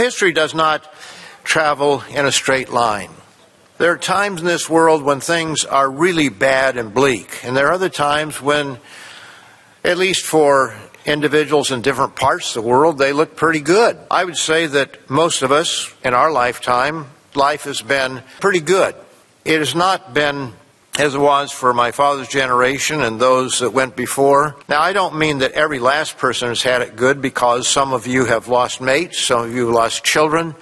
history does not travel in a straight line. There are times in this world when things are really bad and bleak, and there are other times when, at least for individuals in different parts of the world, they look pretty good. I would say that most of us in our lifetime, life has been pretty good. It has not been as it was for my father's generation and those that went before. Now, I don't mean that every last person has had it good, because some of you have lost mates, some of you have lost children,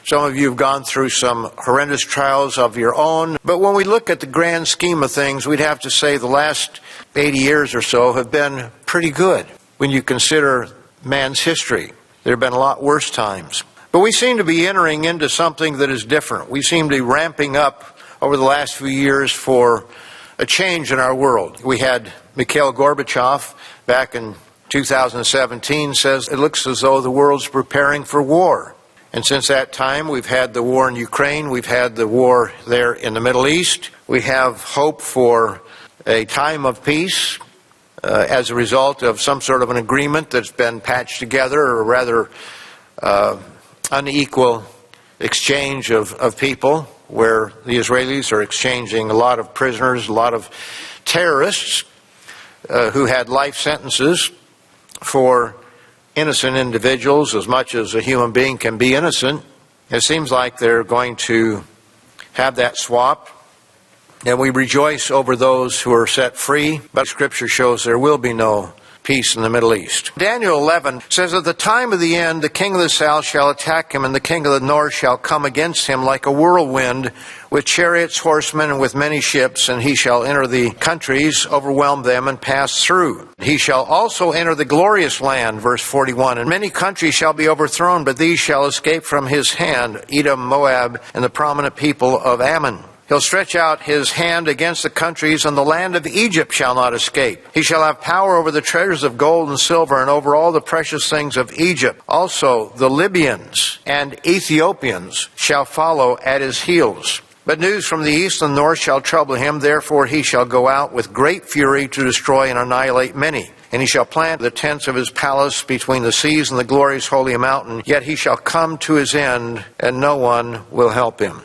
some of you have gone through some horrendous trials of your own. But when we look at the grand scheme of things, we'd have to say the last 80 years or so have been pretty good when you consider man's history. There have been a lot worse times. But we seem to be entering into something that is different. We seem to be ramping up over the last few years for a change in our world. We had Mikhail Gorbachev back in 2017 says it looks as though the world's preparing for war. And since that time, we've had the war in Ukraine, we've had the war there in the Middle East. We have hope for a time of peace as a result of some sort of an agreement that's been patched together, or rather unequal exchange of people, where the Israelis are exchanging a lot of prisoners, a lot of terrorists who had life sentences for innocent individuals. As much as a human being can be innocent, it seems like they're going to have that swapped. And we rejoice over those who are set free, but Scripture shows there will be no peace in the Middle East. Daniel 11 says, at the time of the end, the king of the south shall attack him, and the king of the north shall come against him like a whirlwind, with chariots, horsemen, and with many ships, and he shall enter the countries, overwhelm them, and pass through. He shall also enter the glorious land, verse 41, and many countries shall be overthrown, but these shall escape from his hand, Edom, Moab, and the prominent people of Ammon. He'll stretch out his hand against the countries, and the land of Egypt shall not escape. He shall have power over the treasures of gold and silver, and over all the precious things of Egypt. Also the Libyans and Ethiopians shall follow at his heels. But news from the east and north shall trouble him, therefore he shall go out with great fury to destroy and annihilate many. And he shall plant the tents of his palace between the seas and the glorious holy mountain. Yet he shall come to his end, and no one will help him.